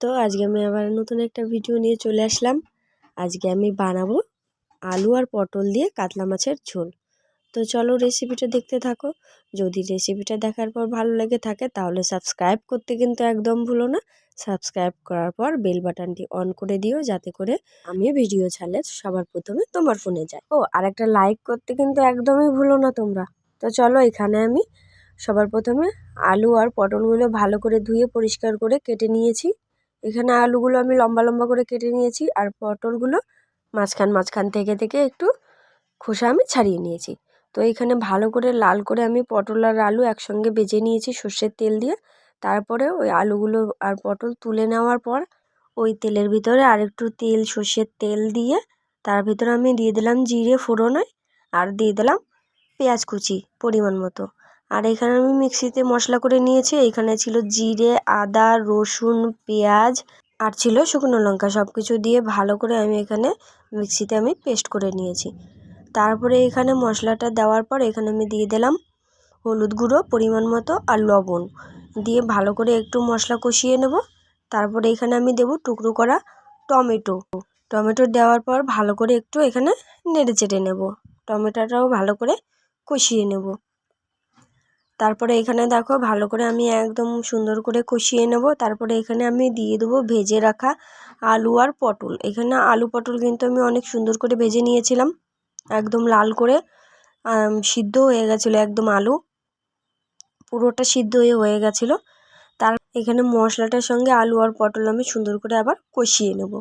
তো আজকে আমি আবার নতুন একটা ভিডিও নিয়ে চলে আসলাম। আজকে আমি বানাবো আলু আর পটল দিয়ে কাতলা মাছের ঝোল। তো চলো রেসিপিটা দেখতে থাকো। যদি রেসিপিটা দেখার পর ভালো লেগে থাকে তাহলে সাবস্ক্রাইব করতে কিন্তু একদম ভুলো না। সাবস্ক্রাইব করার পর বেল বাটনটি অন করে দিও, যাতে করে আমি ভিডিও ছাড়লে সবার প্রথমে তোমার ফোনে যায়। ও আর একটা লাইক করতে কিন্তু একদমই ভুলো না তোমরা। তো চলো, এখানে আমি সবার প্রথমে আলু আর পটলগুলো ভালো করে ধুয়ে পরিষ্কার করে কেটে নিয়েছি। এখানে আলুগুলো আমি লম্বা লম্বা করে কেটে নিয়েছি, আর পটলগুলো মাঝখান থেকে একটু খোসা আমি ছাড়িয়ে নিয়েছি। তো এখানে ভালো করে লাল করে আমি পটল আর আলু একসঙ্গে ভেজে নিয়েছি সর্ষের তেল দিয়ে। তারপরে ওই আলুগুলো আর পটল তুলে নেওয়ার পর ওই তেলের ভিতরে আরেকটু তেল, সর্ষের তেল দিয়ে তার ভিতরে আমি দিয়ে দিলাম জিরে ফোড়নে, আর দিয়ে দিলাম পেঁয়াজ কুচি পরিমাণ মতো। আর এখানে আমি মিক্সিতে মশলা করে নিয়েছি। এখানে ছিল জিরে, আদা, রসুন, পেঁয়াজ আর ছিল শুকনো লঙ্কা। সব কিছু দিয়ে ভালো করে আমি এখানে মিক্সিতে পেস্ট করে নিয়েছি। তারপরে এখানে মশলাটা দেওয়ার পর এখানে আমি দিয়ে দিলাম হলুদ গুঁড়ো পরিমাণ মতো আর লবণ দিয়ে ভালো করে একটু মশলা কষিয়ে নেব। তারপরে এখানে আমি দেব টুকরো করা টমেটো দেওয়ার পর ভালো করে একটু এখানে নেড়ে চেড়ে নেব। টমেটোটাও ভালো করে কষিয়ে নেব। তারপরে এখানে দেখো ভালো করে আমি একদম সুন্দর করে কষিয়ে নেব। তারপরে এখানে আমি দিয়ে দেবো ভেজে রাখা আলু আর পটল। এখানে আলু পটল কিন্তু আমি অনেক সুন্দর করে ভেজে নিয়েছিলাম, একদম লাল করে সিদ্ধ হয়ে গেছিলো, একদম আলু পুরোটা সিদ্ধ হয়ে গেছিলো। তার এখানে মশলাটার সঙ্গে আলু আর পটল আমি সুন্দর করে আবার কষিয়ে নেব।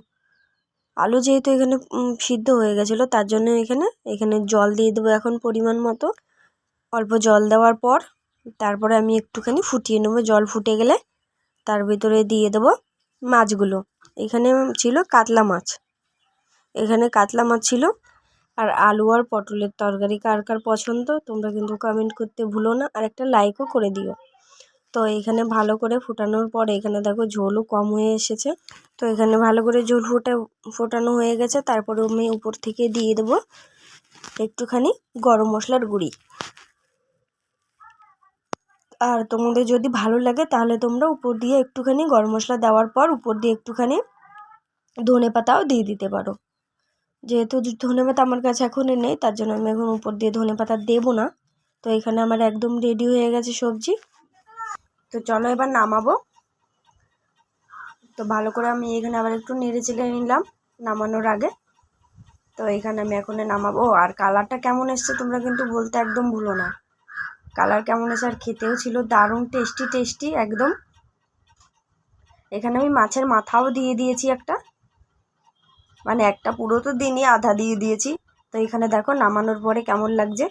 আলু যেহেতু এখানে সিদ্ধ হয়ে গেছিলো, তার জন্য এখানে জল দিয়ে দেবো এখন পরিমাণ মতো। অল্প জল দেওয়ার পর তারপরে আমি একটুখানি ফুটিয়ে নেব। জল ফুটে গেলে তার ভিতরে দিয়ে দেবো মাছগুলো। এখানে ছিল কাতলা মাছ, ছিল। আর আলু আর পটলের তরকারি কার কার পছন্দ তোমরা কিন্তু কমেন্ট করতে ভুলো না, আর একটা লাইকও করে দিও। তো এখানে ভালো করে ফোটানোর পর এখানে দেখো ঝোলও কম হয়ে এসেছে। তো এখানে ভালো করে ঝোল ফোটানো হয়ে গেছে। তারপরে আমি উপর থেকে দিয়ে দেবো একটুখানি গরম মশলার গুঁড়ি। আর তোমাদের যদি ভালো লাগে তাহলে তোমরা উপর দিয়ে একটুখানি গরম মশলা দেওয়ার পর উপর দিয়ে একটুখানি ধনে পাতাও দিয়ে দিতে পারো। যেহেতু ধনে পাতা আমার কাছে এখন নেই, তার জন্য আমি এখন উপর দিয়ে ধনে পাতা দেবো না। তো এখানে আমার একদম রেডি হয়ে গেছে সবজি। তো চলো এবার নামাবো। তো ভালো করে আমি এখানে আবার একটু নেড়ে চেড়ে নিলাম নামানোর আগে। তো এখানে আমি এখন নামাবো। আর কালারটা কেমন এসছে তোমরা কিন্তু বলতে একদম ভুলো না। কালার কেমন এসে, আর খেতেও ছিল দারুণ টেস্টি একদম। এখানে আমি মাছের মাথাও দিয়ে দিয়েছি একটা, একটা পুরো তো দিনই আধা দিয়ে দিয়েছি। তো এখানে দেখো নামানোর পরে কেমন লাগছে।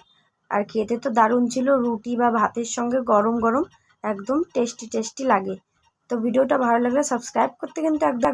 আর খেতে তো দারুণ ছিল, রুটি বা ভাতের সঙ্গে গরম গরম একদম টেস্টি লাগে। তো ভিডিওটা ভালো লাগলে সাবস্ক্রাইব করতে কিন্তু একদম